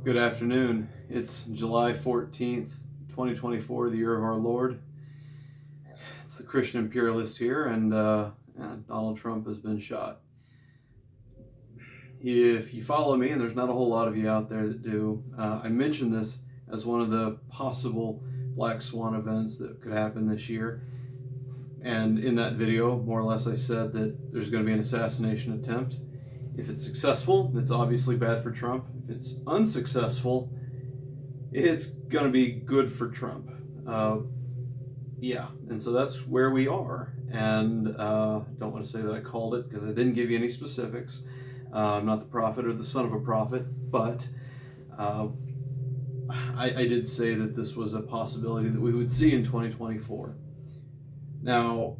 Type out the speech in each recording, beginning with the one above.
Good afternoon. It's July 14th, 2024, the year of our Lord. It's the Christian imperialist here, and Donald Trump has been shot. If you follow me, and there's not a whole lot of you out there that do, I mentioned this as one of the possible black swan events that could happen this year. And in that video, more or less, I said that there's going to be an assassination attempt. If it's successful, it's obviously bad for Trump. If it's unsuccessful, it's going to be good for Trump. And so that's where we are. And don't want to say that I called it because I didn't give you any specifics. I'm not the prophet or the son of a prophet, but I did say that this was a possibility that we would see in 2024. Now,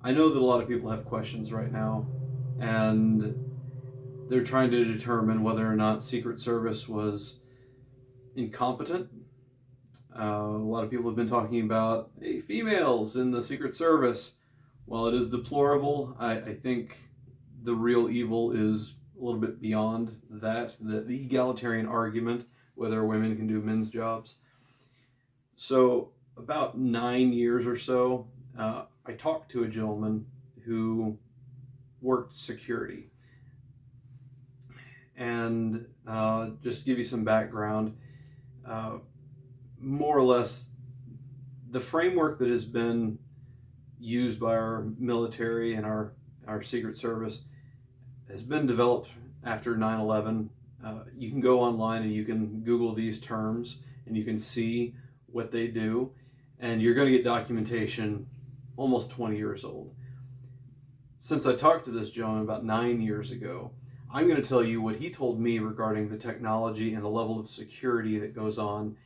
I know that a lot of people have questions right now, and they're trying to determine whether or not Secret Service was incompetent. A lot of people have been talking about, hey, females in the Secret Service. While it is deplorable, I think the real evil is a little bit beyond that, the egalitarian argument, whether women can do men's jobs. So about 9 years or so, I talked to a gentleman who worked security. And just to give you some background, more or less, the framework that has been used by our military and our Secret Service has been developed after 9/11. You can go online and you can Google these terms and you can see what they do, and you're going to get documentation almost 20 years old. Since I talked to this gentleman about 9 years ago, I'm going to tell you what he told me regarding the technology and the level of security that goes on.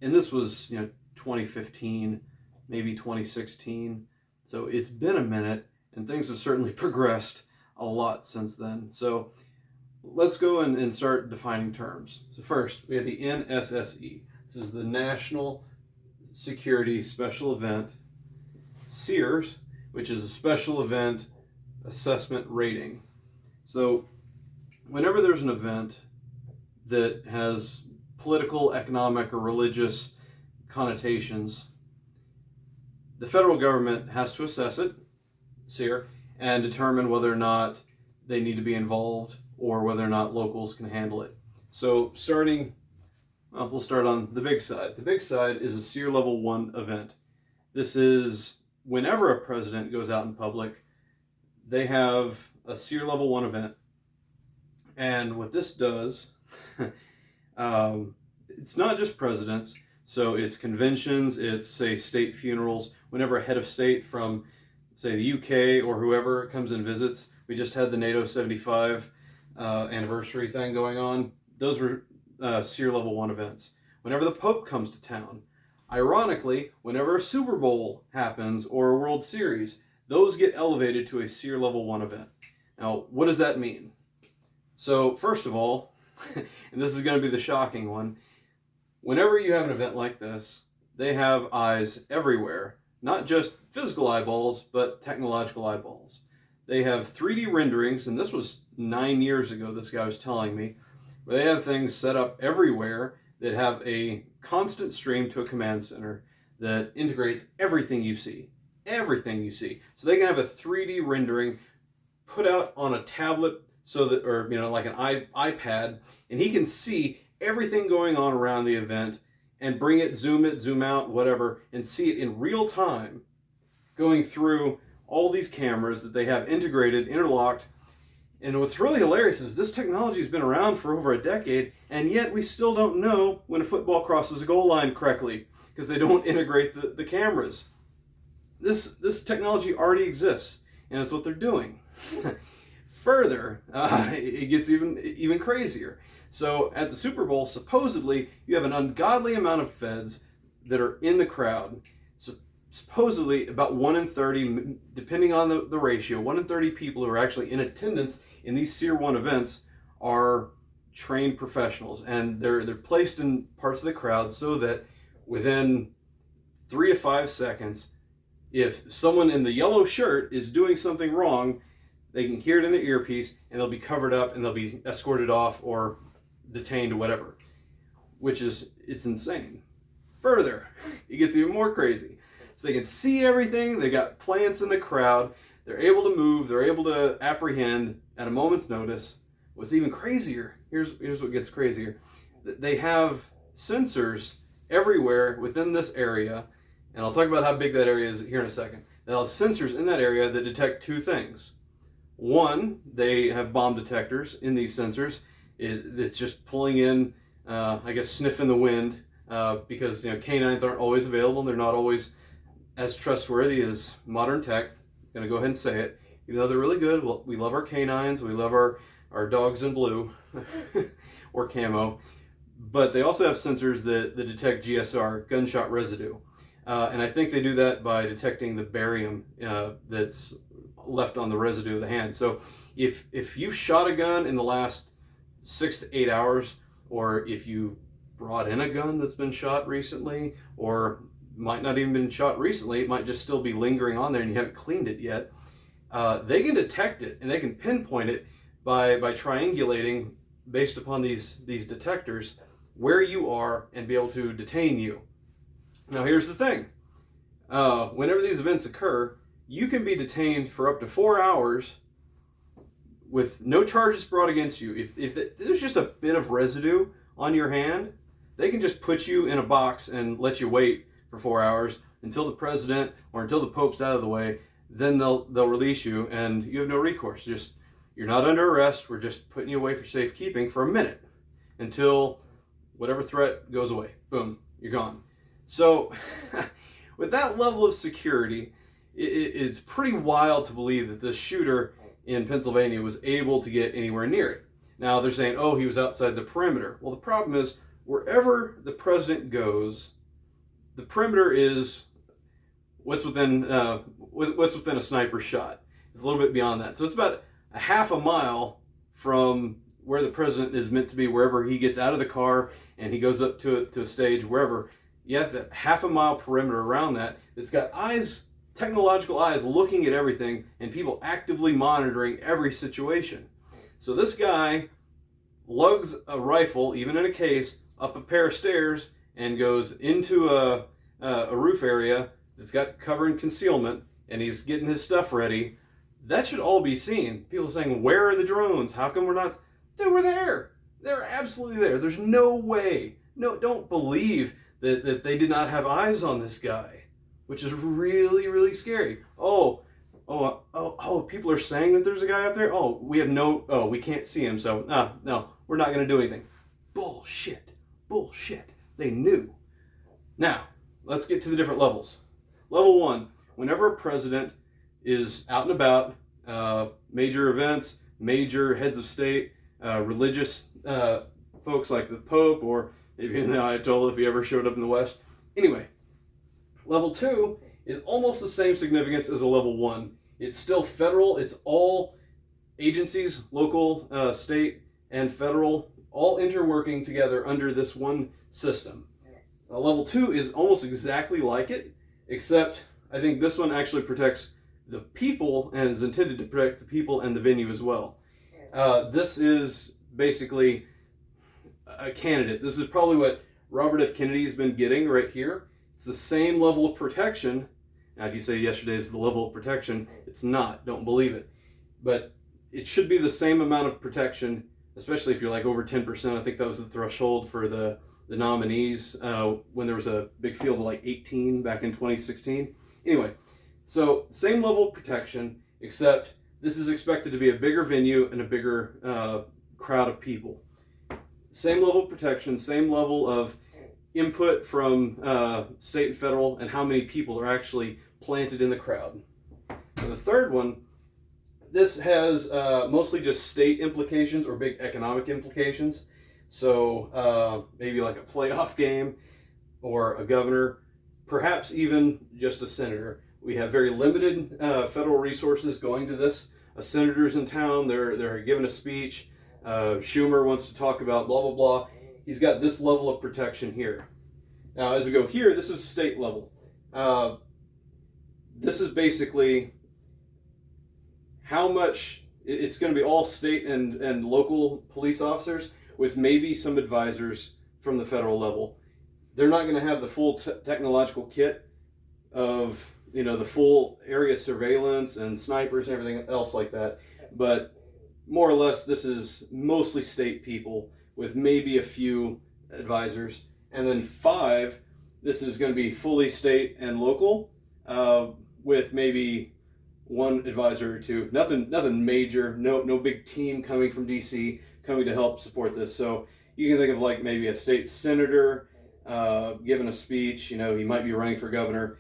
And this was, 2015, maybe 2016. So it's been a minute, and things have certainly progressed a lot since then. So let's go and start defining terms. So first, we have the NSSE. This is the National Security Special Event. SEERS, which is a Special Event Assessment Rating. So whenever there's an event that has political, economic, or religious connotations, the federal government has to assess it, SEER, and determine whether or not they need to be involved or whether or not locals can handle it. So we'll start on the big side. The big side is a SEER Level 1 event. This is whenever a president goes out in public, they have a SEER Level 1 event. And what this does, it's not just presidents, so it's conventions, it's, say, state funerals. Whenever a head of state from, say, the UK or whoever comes and visits, we just had the NATO 75 anniversary thing going on. Those were SEER Level 1 events. Whenever the Pope comes to town, ironically, whenever a Super Bowl happens or a World Series, those get elevated to a SEER Level 1 event. Now, what does that mean? So, first of all, and this is going to be the shocking one, whenever you have an event like this, they have eyes everywhere, not just physical eyeballs, but technological eyeballs. They have 3D renderings, and this was 9 years ago, this guy was telling me, where they have things set up everywhere that have a constant stream to a command center that integrates everything you see. Everything you see. So they can have a 3D rendering put out on a tablet, so that, or like an iPad, and he can see everything going on around the event and bring it, zoom out, whatever, and see it in real time going through all these cameras that they have integrated, interlocked. And what's really hilarious is this technology has been around for over a decade, and yet we still don't know when a football crosses a goal line correctly because they don't integrate the cameras. This technology already exists, and it's what they're doing. Further, it gets even crazier. So at the Super Bowl, supposedly, you have an ungodly amount of feds that are in the crowd. So supposedly about 1 in 30, depending on the ratio, 1 in 30 people who are actually in attendance in these SEER 1 events are trained professionals. And they're placed in parts of the crowd so that within 3 to 5 seconds, if someone in the yellow shirt is doing something wrong, They can hear it in their earpiece, and they'll be covered up, and they'll be escorted off or detained or whatever, it's insane. Further, it gets even more crazy. So they can see everything. They got plants in the crowd. They're able to move. They're able to apprehend at a moment's notice. What's even crazier, here's what gets crazier. They have sensors everywhere within this area, and I'll talk about how big that area is here in a second. They'll have sensors in that area that detect two things. One, they have bomb detectors in these sensors. It's just pulling in, sniffing the wind, because canines aren't always available. They're not always as trustworthy as modern tech. I'm going to go ahead and say it. Even though they're really good, we love our canines, we love our dogs in blue or camo, but they also have sensors that detect GSR, gunshot residue. And I think they do that by detecting the barium that's left on the residue of the hand. So if you've shot a gun in the last 6 to 8 hours, or if you brought in a gun that's been shot recently, or might not even been shot recently, it might just still be lingering on there and you haven't cleaned it yet, they can detect it and they can pinpoint it by triangulating based upon these detectors where you are and be able to detain you. Now here's the thing. Whenever these events occur, you can be detained for up to 4 hours with no charges brought against you. If there's just a bit of residue on your hand, they can just put you in a box and let you wait for 4 hours until the president or until the Pope's out of the way. Then they'll release you, and you have no recourse. You're not under arrest. We're just putting you away for safekeeping for a minute until whatever threat goes away. Boom, you're gone. So with that level of security, it's pretty wild to believe that this shooter in Pennsylvania was able to get anywhere near it. Now they're saying, oh, he was outside the perimeter. Well, the problem is wherever the president goes, the perimeter is what's within a sniper's shot. It's a little bit beyond that. So it's about a half a mile from where the president is meant to be, wherever he gets out of the car and he goes up to a stage, wherever. You have the half a mile perimeter around that that's got eyes, technological eyes looking at everything, and people actively monitoring every situation. So this guy lugs a rifle, even in a case, up a pair of stairs and goes into a roof area that's got cover and concealment, and he's getting his stuff ready. That should all be seen. People are saying, where are the drones? How come we're not? They were there. They're absolutely there. There's no way. No, don't believe that they did not have eyes on this guy, which is really, really scary. Oh, people are saying that there's a guy up there. We can't see him, so no, we're not going to do anything. Bullshit. They knew. Now, let's get to the different levels. Level 1, whenever a president is out and about, major events, major heads of state, religious folks like the Pope, or maybe in the Ayatollah if he ever showed up in the West. Anyway, level 2 is almost the same significance as a level 1. It's still federal. It's all agencies, local, state, and federal, all interworking together under this one system. Level 2 is almost exactly like it, except I think this one actually protects the people and is intended to protect the people and the venue as well. This is basically a candidate. This is probably what Robert F. Kennedy has been getting right here. It's the same level of protection. Now, if you say yesterday is the level of protection, it's not. Don't believe it. But it should be the same amount of protection, especially if you're like over 10%. I think that was the threshold for the nominees when there was a big field of like 18 back in 2016. Anyway, so same level of protection, except this is expected to be a bigger venue and a bigger crowd of people. Same level of protection, same level of input from state and federal, and how many people are actually planted in the crowd. So the third one, this has mostly just state implications or big economic implications. So maybe like a playoff game or a governor, perhaps even just a senator. We have very limited federal resources going to this. A senator's in town, they're giving a speech. Schumer wants to talk about blah, blah, blah. He's got this level of protection here. Now, as we go here, this is state level. This is basically how much It's going to be all state and local police officers with maybe some advisors from the federal level. They're not going to have the full technological kit of, the full area surveillance and snipers and everything else like that. But more or less, this is mostly state people with maybe a few advisors. And then 5, this is going to be fully state and local, with maybe 1 advisor or 2. Nothing major. No big team coming from DC coming to help support this. So you can think of like maybe a state senator giving a speech. He might be running for governor,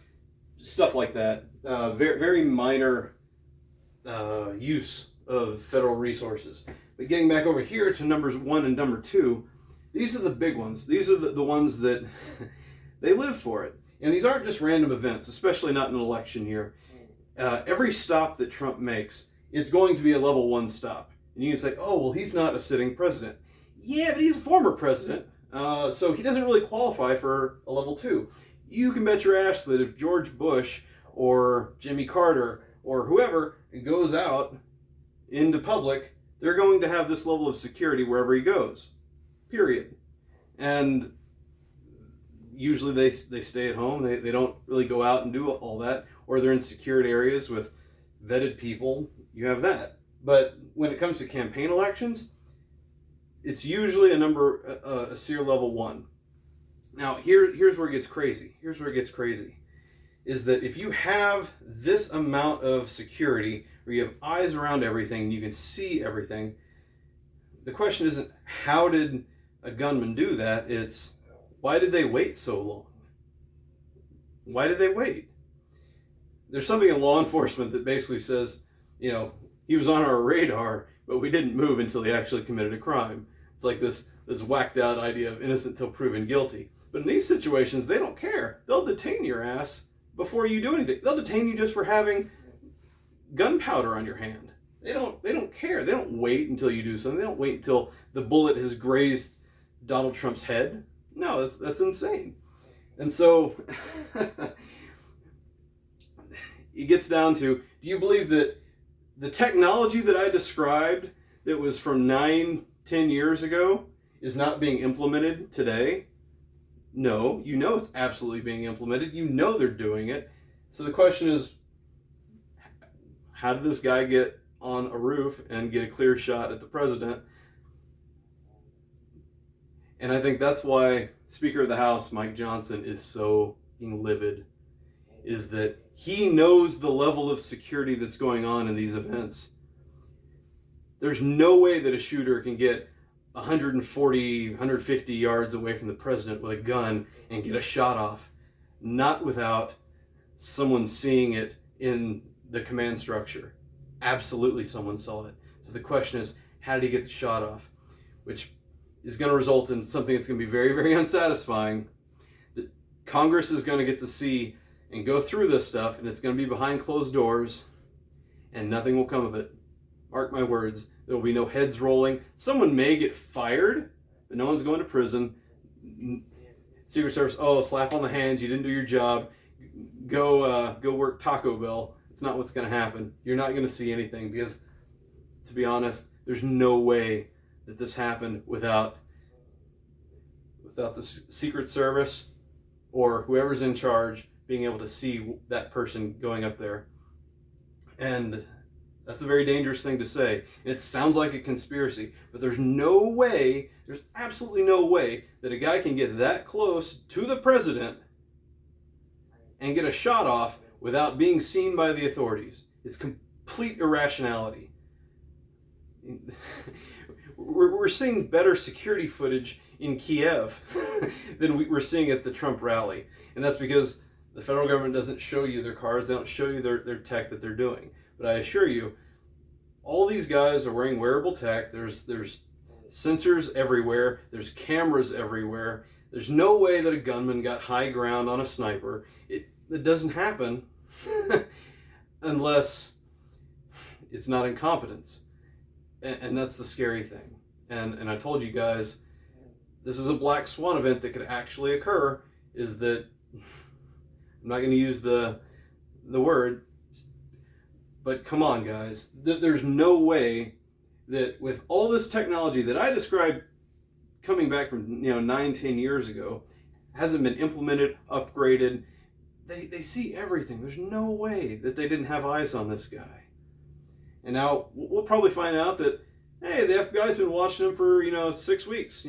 stuff like that. Very very minor use of federal resources. But getting back over here to numbers 1 and number 2, these are the big ones. These are the ones that they live for it. And these aren't just random events, especially not in an election year. Every stop that Trump makes is going to be a level 1 stop. And you can say, oh, well, he's not a sitting president. Yeah, but he's a former president. So he doesn't really qualify for a level 2. You can bet your ass that if George Bush or Jimmy Carter or whoever goes out into public, they're going to have this level of security wherever he goes. Period. And usually they stay at home. They don't really go out and do all that. Or they're in secured areas with vetted people. You have that. But when it comes to campaign elections, it's usually a SEER level 1. Now, here's where it gets crazy. Is that if you have this amount of security, where you have eyes around everything, you can see everything, the question isn't how did a gunman do that? It's why did they wait so long? Why did they wait? There's something in law enforcement that basically says, he was on our radar, but we didn't move until he actually committed a crime. It's like this whacked out idea of innocent till proven guilty. But in these situations, they don't care. They'll detain your ass before you do anything. They'll detain you just for having gunpowder on your hand. They don't care. They don't wait until you do something. They don't wait until the bullet has grazed Donald Trump's head. No, that's insane. And so it gets down to, do you believe that the technology that I described that was from 9-10 years ago is not being implemented today? No, it's absolutely being implemented. They're doing it. So the question is, how did this guy get on a roof and get a clear shot at the president? And I think that's why Speaker of the House, Mike Johnson, is so livid, is that he knows the level of security that's going on in these events. There's no way that a shooter can get 140, 150 yards away from the president with a gun and get a shot off, not without someone seeing it in the command structure. Absolutely someone saw it. So the question is, how did he get the shot off? Which is going to result in something that's going to be very, very unsatisfying, that Congress is going to get to see and go through this stuff, and it's going to be behind closed doors, and nothing will come of it. Mark my words. There will be no heads rolling. Someone may get fired, but no one's going to prison. Secret Service, slap on the hands. You didn't do your job. Go work Taco Bell. It's not what's going to happen. You're not going to see anything because, to be honest, there's no way that this happened without the Secret Service or whoever's in charge being able to see that person going up there. And that's a very dangerous thing to say. It sounds like a conspiracy, but there's absolutely no way that a guy can get that close to the president and get a shot off without being seen by the authorities. It's complete irrationality. We're seeing better security footage in Kiev than we're seeing at the Trump rally. And that's because the federal government doesn't show you their cars, they don't show you their tech that they're doing. But I assure you, all these guys are wearing wearable tech. There's sensors everywhere. There's cameras everywhere. There's no way that a gunman got high ground on a sniper. It doesn't happen unless it's not incompetence. And that's the scary thing. And I told you guys, this is a black swan event that could actually occur, is that, I'm not going to use the word, But come on, guys. There's no way that with all this technology that I described coming back from 9-10 years ago hasn't been implemented, upgraded. They see everything. There's no way that they didn't have eyes on this guy. And now we'll probably find out that, hey, the FBI's been watching him for 6 weeks.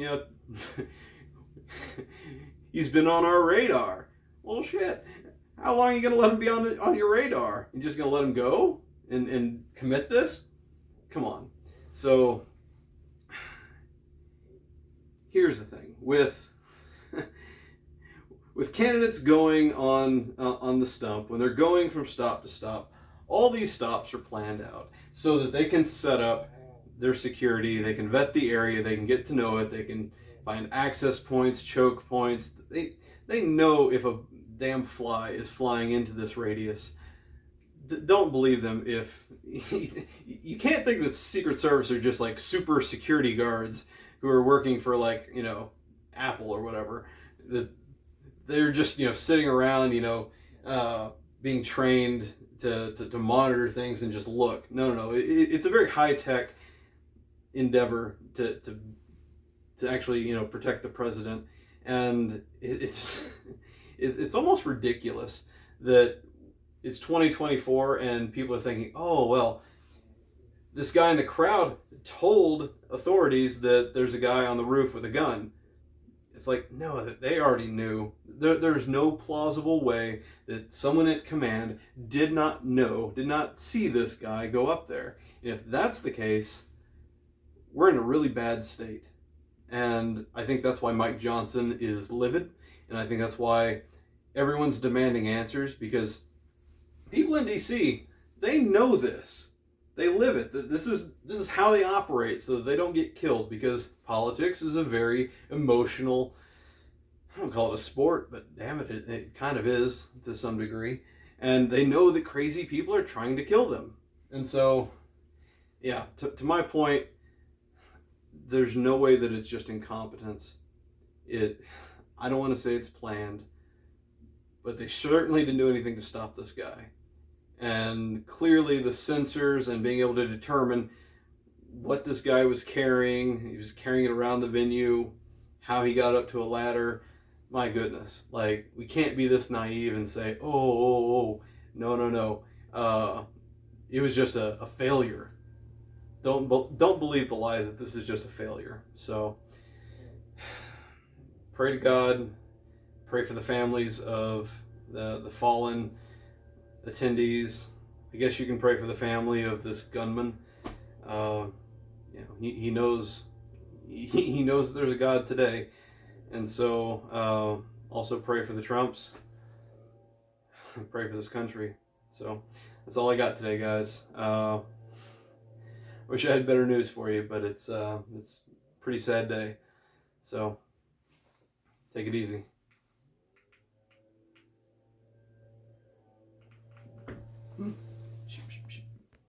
He's been on our radar. Well, shit. How long are you going to let him be on your radar? You just going to let him go and commit this? Come on. So here's the thing with candidates going on the stump, when they're going from stop to stop, all these stops are planned out so that they can set up their security, they can vet the area, they can get to know it, they can find access points, choke points. They know if a damn fly is flying into this radius. Don't believe them if you can't think that Secret Service are just like super security guards who are working for Apple or whatever. That they're just sitting around being trained to monitor things and just look. No. It's a very high tech endeavor to actually protect the president, and it's almost ridiculous that it's 2024 and people are thinking, oh well, this guy in the crowd told authorities that there's a guy on the roof with a gun. It's like, no, they already knew. There's no plausible way that someone at command did not see this guy go up there. And if that's the case, we're in a really bad state. And I think that's why Mike Johnson is livid. And I think that's why everyone's demanding answers, because people in DC, they know this. They live it. This is how they operate so that they don't get killed, because politics is a very emotional, I don't call it a sport, but damn it, it kind of is to some degree. And they know that crazy people are trying to kill them. And so, yeah, to my point, there's no way that it's just incompetence. I don't want to say it's planned, but they certainly didn't do anything to stop this guy. And clearly the sensors and being able to determine what this guy was carrying, he was carrying it around the venue, how he got up to a ladder, my goodness. Like, we can't be this naive and say, oh, no. It was just a failure. Don't believe the lie that this is just a failure. So pray to God, pray for the families of the fallen attendees. I guess you can pray for the family of this gunman. He knows there's a God today, and so also pray for the Trumps. Pray for this country. So that's all I got today, guys. Wish I had better news for you, but it's a pretty sad day. So take it easy.